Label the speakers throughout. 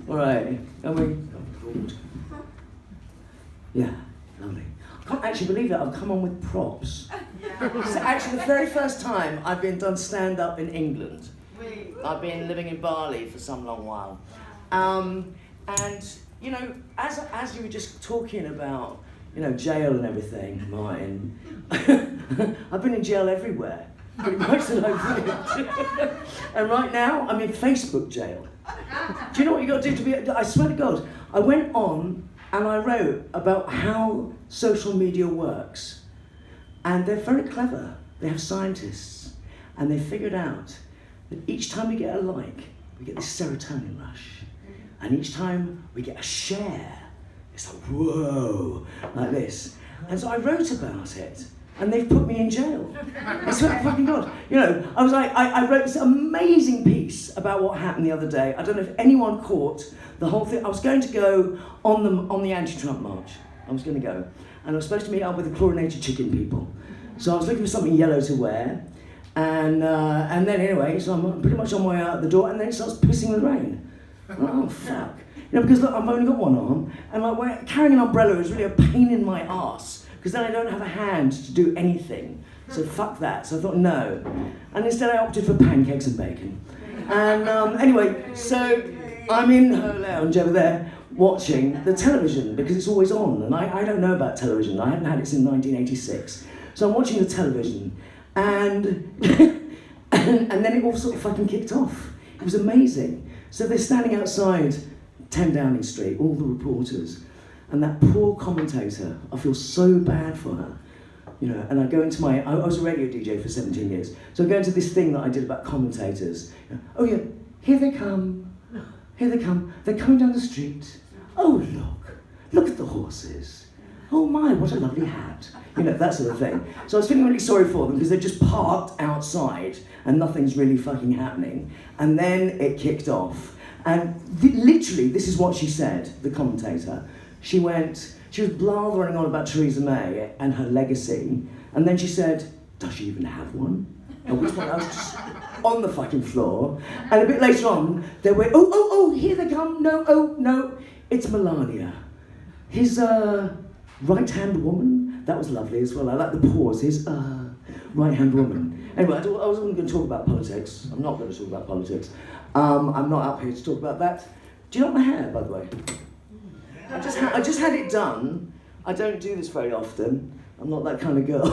Speaker 1: All right. Are we? Oh, God. Yeah, lovely. I can't actually believe that I've come on with props. It's actually the very first time I've been done stand-up in England. I've been living in Bali for some long while. And, you know, as you were just talking about, you know, jail and everything, Martin, I've been in jail everywhere, pretty much that I've lived. And right now, I'm in Facebook jail. Do you know what you got to do to be, I swear to God, I went on and I wrote about how social media works. And they're very clever. They have scientists. And they figured out that each time we get a like, we get this serotonin rush. And each time we get a share, it's like, whoa, like this. And so I wrote about it. And they've put me in jail. I swear to fucking God. You know, I was like, I wrote this amazing piece about what happened the other day. I don't know if anyone caught the whole thing. I was going to go on the anti-Trump march. I was going to go. And I was supposed to meet up with the chlorinated chicken people. So I was looking for something yellow to wear. And then anyway, so I'm pretty much on my way out the door, and then it starts pissing with rain. Oh, fuck. You know, because look, I've only got one arm, and like carrying an umbrella is really a pain in my arse. Because then I don't have a hand to do anything. So fuck that. So I thought, no. And instead I opted for pancakes and bacon. And anyway, so I'm in her lounge over there watching the television because it's always on. And I don't know about television. I haven't had it since 1986. So I'm watching the television. And, and then it all sort of fucking kicked off. It was amazing. So they're standing outside 10 Downing Street, all the reporters. And that poor commentator, I feel so bad for her, you know, and I go into I was a radio DJ for 17 years, so I go into this thing that I did about commentators. You know, oh yeah, here they come, they're coming down the street. Oh look at the horses. Oh my, what a lovely hat. You know, that sort of thing. So I was feeling really sorry for them because they just parked outside and nothing's really fucking happening. And then it kicked off. And literally, this is what she said, the commentator. She was blathering on about Theresa May and her legacy, and then she said, does she even have one? At which point I was just on the fucking floor, and a bit later on, they went, oh, here they come, no, it's Melania. His right-hand woman, that was lovely as well, I like the pause, his right-hand woman. Anyway, I wasn't going to talk about politics, I'm not going to talk about politics. I'm not up here to talk about that. Do you like my hair, by the way? I just had it done. I don't do this very often. I'm not that kind of girl.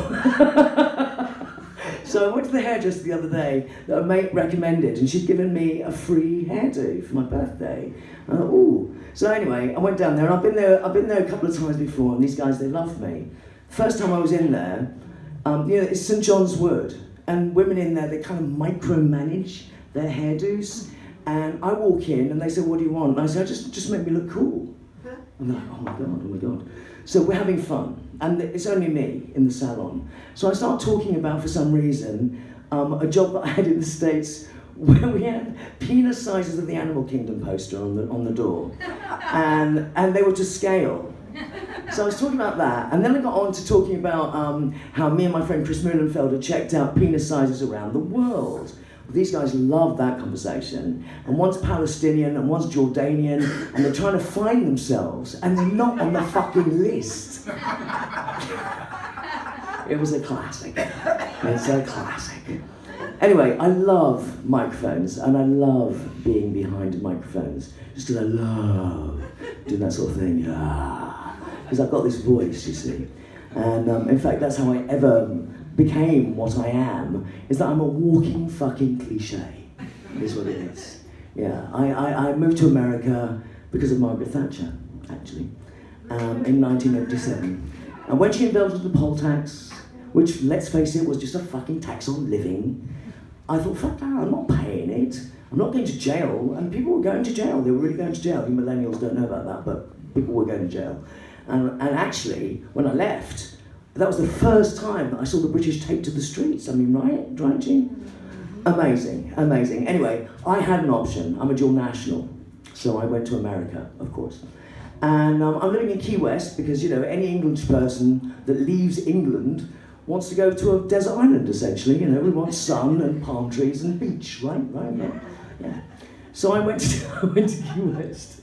Speaker 1: So I went to the hairdresser the other day that a mate recommended, and she'd given me a free hairdo for my birthday. Ooh. So anyway, I went down there, and I've been there a couple of times before, and these guys, they love me. First time I was in there, you know, it's St John's Wood, and women in there, they kind of micromanage their hairdos. And I walk in, and they say, what do you want? And I say, just make me look cool. And they're like, oh my God. So we're having fun, and it's only me in the salon. So I start talking about, for some reason, a job that I had in the States where we had penis sizes of the Animal Kingdom poster on the door, and they were to scale. So I was talking about that, and then I got on to talking about how me and my friend Chris Muhlenfeld had checked out penis sizes around the world. These guys love that conversation, and one's Palestinian and one's Jordanian, and they're trying to find themselves, and they're not on the fucking list. It was a classic. It's a classic. Anyway, I love microphones, and I love being behind microphones, just because I love doing that sort of thing, yeah. Because I've got this voice, you see. And in fact, that's how I ever became what I am, is that I'm a walking fucking cliche, is what it is. Yeah, I moved to America because of Margaret Thatcher, actually, in 1987. And when she invented the poll tax, which, let's face it, was just a fucking tax on living, I thought, fuck that, I'm not paying it. I'm not going to jail. And people were going to jail. They were really going to jail. You millennials don't know about that, but people were going to jail. And actually, when I left, that was the first time that I saw the British take to the streets. I mean, right, Gene? Amazing. Anyway, I had an option. I'm a dual national. So I went to America, of course. And I'm living in Key West because, you know, any English person that leaves England wants to go to a desert island, essentially. You know, we want sun and palm trees and beach, right? Yeah. So I went to I went to Key West,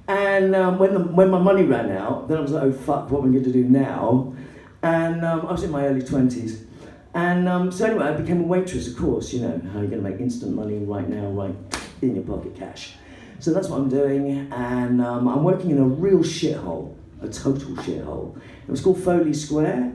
Speaker 1: and when my money ran out, then I was like, oh fuck, what am I going to do now? And I was in my early 20s, and so anyway, I became a waitress. Of course, you know how you're going to make instant money right now, right in your pocket, cash. So that's what I'm doing, and I'm working in a real shithole, a total shithole. It was called Foley Square,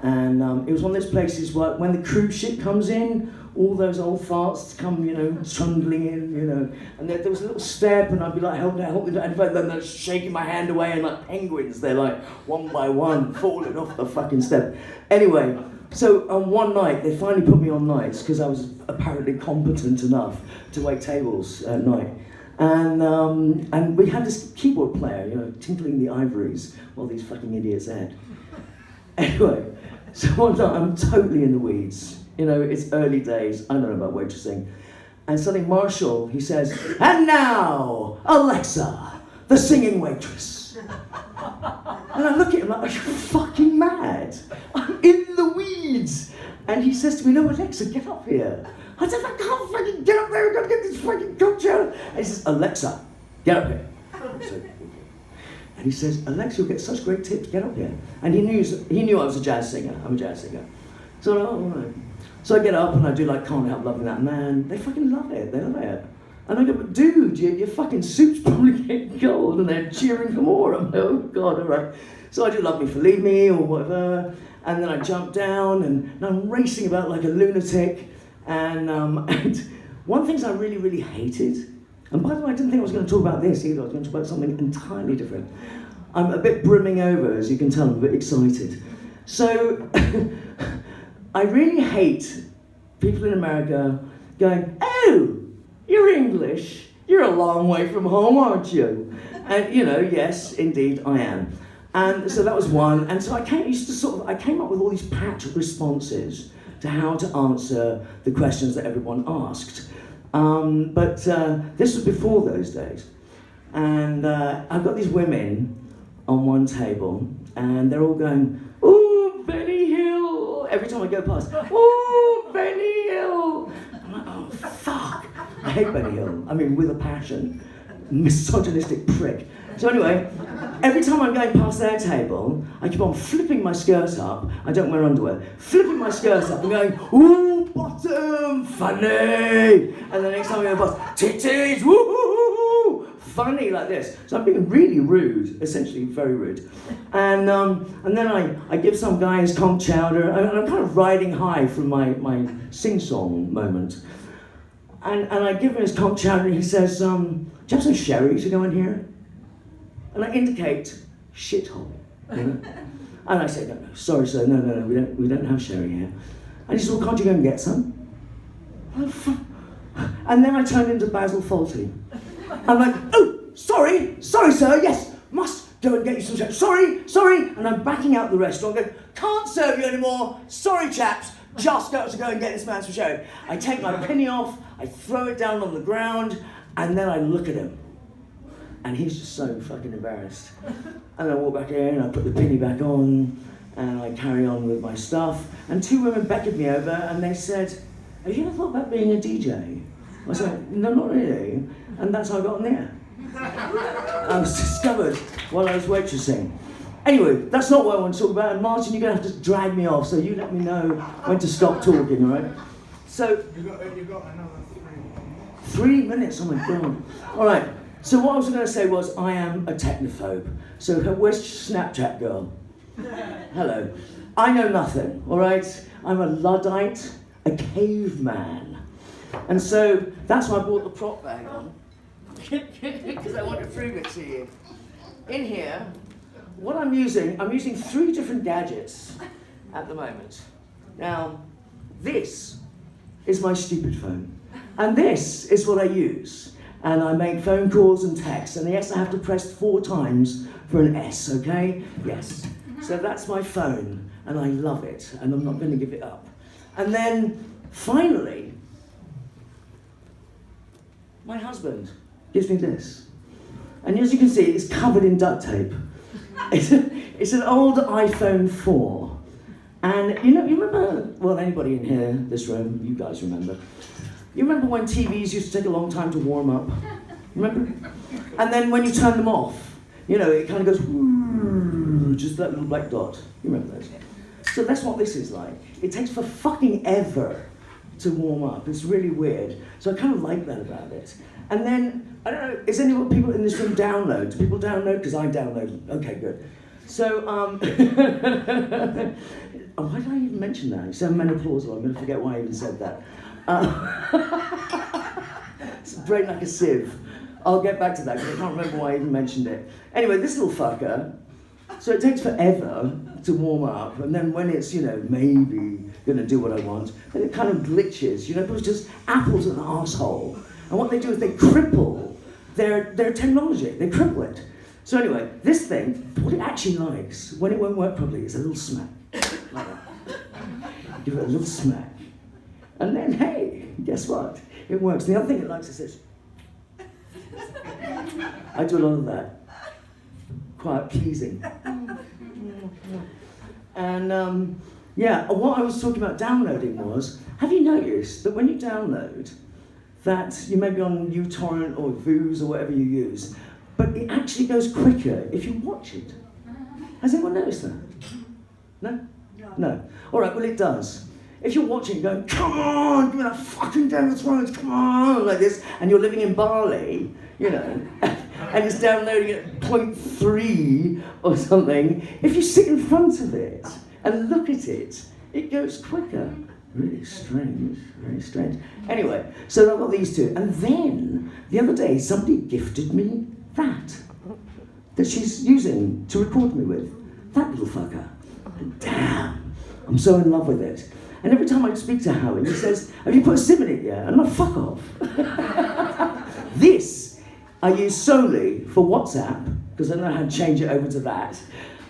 Speaker 1: and it was one of those places where when the cruise ship comes in, all those old farts come, you know, trundling in, you know, and there was a little step, and I'd be like, help me, and then they're shaking my hand away, and like penguins, they're like one by one falling off the fucking step. Anyway, so on one night, they finally put me on nights because I was apparently competent enough to wait tables at night. And we had this keyboard player, you know, tinkling the ivories while these fucking idiots ate. Anyway, so one night I'm totally in the weeds. You know, it's early days, I don't know about waitressing. And suddenly Marshall, he says, and now, Alexa, the singing waitress. And I look at him like, are you fucking mad? I'm in the weeds. And he says to me, no, Alexa, get up here. I said, I can't fucking get up there, I've got to get this fucking cocktail. And he says, Alexa, get up here. I said, okay. And he says, Alexa, you'll get such great tips, get up here. And he knew I was a jazz singer, I'm a jazz singer. So, oh, all right. So I get up and I do like Can't Help Loving That Man. They fucking love it, they love it. And I go, but dude, your fucking suit's probably getting cold, and they're cheering for more. I'm like, oh God, all right. So I do Love Me for Leave Me or whatever, and then I jump down and I'm racing about like a lunatic. And one of the things I really, really hated, and by the way, I didn't think I was going to talk about this either, I was going to talk about something entirely different. I'm a bit brimming over, as you can tell, I'm a bit excited. So, I really hate people in America going, oh, you're English, you're a long way from home, aren't you? And you know, yes, indeed, I am. And so that was one, and so I came up with all these pat responses to how to answer the questions that everyone asked. But this was before those days. And I've got these women on one table, and they're all going, ooh, Benny Hill, every time I go past, ooh, Benny Hill. I'm like, oh, fuck. I hate Benny Hill, I mean, with a passion. Misogynistic prick. So anyway, every time I'm going past their table, I keep on flipping my skirt up. I don't wear underwear. Flipping my skirt up and going, ooh, bottom, funny. And the next time I go past, titties, woo, funny, like this. So I'm being really rude, essentially very rude. And then I give some guy his conch chowder, and I'm kind of riding high from my sing-song moment. And I give him his conch chowder, and he says, do you have some sherry to go in here? And I indicate shithole, you know? And I say, no, sorry sir, no, we don't have sherry here. And he says, well, can't you go and get some? And then I turned into Basil Fawlty. I'm like, oh, sorry sir, yes, must go and get you some sherry, sorry. And I'm backing out the restaurant, going, can't serve you anymore, sorry chaps, just got to go and get this man some sherry. I take my penny off, I throw it down on the ground, and then I look at him. And he's just so fucking embarrassed. And I walk back in, I put the penny back on, and I carry on with my stuff. And two women beckoned me over, and they said, have you ever thought about being a DJ? I said, no, not really. And that's how I got on there. I was discovered while I was waitressing. Anyway, that's not what I want to talk about. And Martin, you're going to have to drag me off, so you let me know when to stop talking, all right? So,
Speaker 2: you got another
Speaker 1: 3 minutes, oh my God. All right. So what I was going to say was, I am a technophobe. So where's Snapchat girl? Hello. I know nothing, all right? I'm a Luddite, a caveman. And so that's why I brought the prop bag on. Because I want to prove it to you. In here, what I'm using 3 different gadgets at the moment. Now, this is my stupid phone. And this is what I use. And I make phone calls and texts, and yes, I have to press 4 times for an S, okay? Yes. So that's my phone, and I love it, and I'm not going to give it up. And then, finally, my husband gives me this. And as you can see, it's covered in duct tape. It's an old iPhone 4. And you remember, well, anybody in here, this room, you guys remember, You remember when TVs used to take a long time to warm up? Remember? And then when you turn them off, you know, it kind of goes, just that little black dot. You remember those? So that's what this is like. It takes for fucking ever to warm up. It's really weird. So I kind of like that about it. And then, I don't know, is anyone, people in this room download? Do people download? Because I download. Okay, good. So, why did I even mention that? You sound menopausal. I'm going to forget why I even said that. It's brain like a sieve. I'll get back to that because I can't remember why I even mentioned it. Anyway, this little fucker, so it takes forever to warm up, and then when it's, you know, maybe gonna do what I want, then it kind of glitches, you know, it's just Apple's an arsehole. And what they do is they cripple their technology, they cripple it. So anyway, this thing, what it actually likes, when it won't work properly, is a little smack. Like that. Give it a little smack. And then, hey, guess what? It works. The other thing it likes is this. I do a lot of that. Quite pleasing. And yeah, what I was talking about downloading was, have you noticed that when you download, that you may be on uTorrent or Vooz or whatever you use, but it actually goes quicker if you watch it? Has anyone noticed that? No? No. All right, well it does. If you're watching going, come on, give me that fucking Game of Thrones, come on, like this, and you're living in Bali, you know, and it's downloading at 0.3 or something, if you sit in front of it and look at it, it goes quicker. Really strange, very strange. Anyway, so I've got these two. And then, the other day, somebody gifted me that she's using to record me with. That little fucker. And damn, I'm so in love with it. And every time I speak to Howie, he says, have you put a SIM in it yet? I'm like, fuck off. This I use solely for WhatsApp, because I don't know how to change it over to that.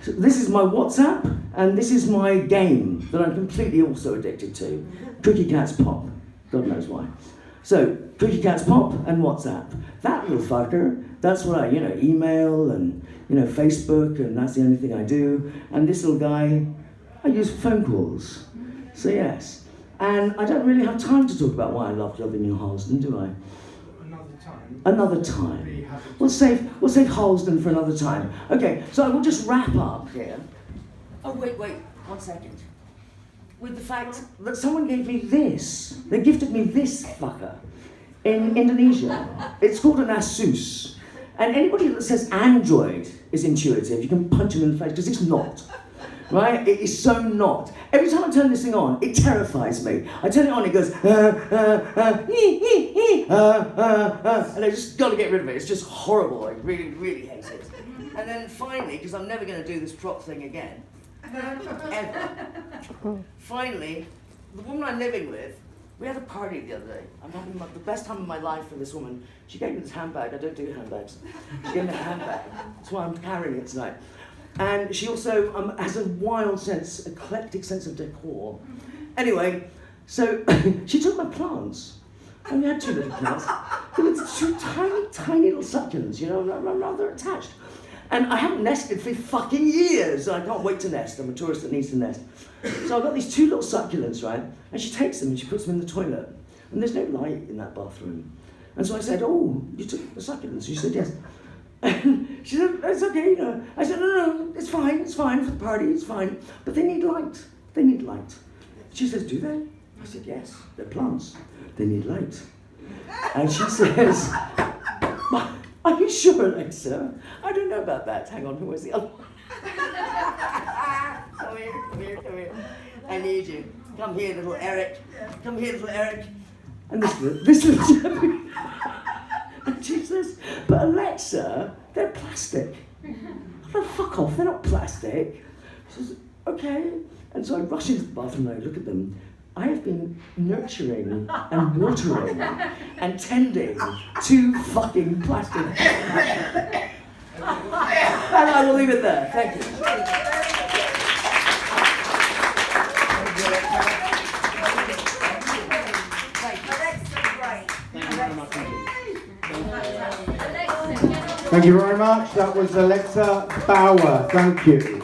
Speaker 1: So this is my WhatsApp, and this is my game that I'm completely also addicted to. Cookie Cats Pop. God knows why. So, Cookie Cats Pop and WhatsApp. That little fucker, that's what I, you know, email and, you know, Facebook, and that's the only thing I do. And this little guy, I use for phone calls. So yes. And I don't really have time to talk about why I loved living in Harlesden, do I? Another time. We'll save Harlesden for another time. Okay, so I will just wrap up here. Oh, wait, 1 second. With the fact that someone gave me this. They gifted me this fucker in Indonesia. It's called an Asus. And anybody that says Android is intuitive, you can punch them in the face, because it's not. Right? It is so not. Every time I turn this thing on, it terrifies me. I turn it on, it goes, and I just got to get rid of it. It's just horrible. I really, really hate it. And then finally, because I'm never going to do this prop thing again, ever. Finally, the woman I'm living with, we had a party the other day. I'm having the best time of my life for this woman. She gave me this handbag. I don't do handbags. She gave me a handbag. That's why I'm carrying it tonight. And she also has a wild sense, eclectic sense of decor. Anyway, so she took my plants. I only had 2 little plants. They were 2 tiny, tiny little succulents, you know, I'm rather attached. And I haven't nested for fucking years. I can't wait to nest. I'm a tourist that needs to nest. So I've got these 2 little succulents, right? And she takes them and she puts them in the toilet. And there's no light in that bathroom. And so I said, oh, you took the succulents? She said, yes. And she said, it's okay, you know. I said, no, it's fine for the party, it's fine. But they need light, they need light. She says, do they? I said, yes, they're plants, they need light. And she says, are you sure, Alexa? I don't know about that. Hang on, who was the other one? Come here. I need you. Come here, little Eric. Come here, little Eric. And this little Jeffy. And she says, but Alexa, they're plastic. I'm like, fuck off, they're not plastic. She says, okay. And so I rush into the bathroom and I look at them. I have been nurturing and watering and tending 2 fucking plastic. And I will leave it there. Thank you.
Speaker 2: Thank you very much. That was Alexa Bauer. Thank you.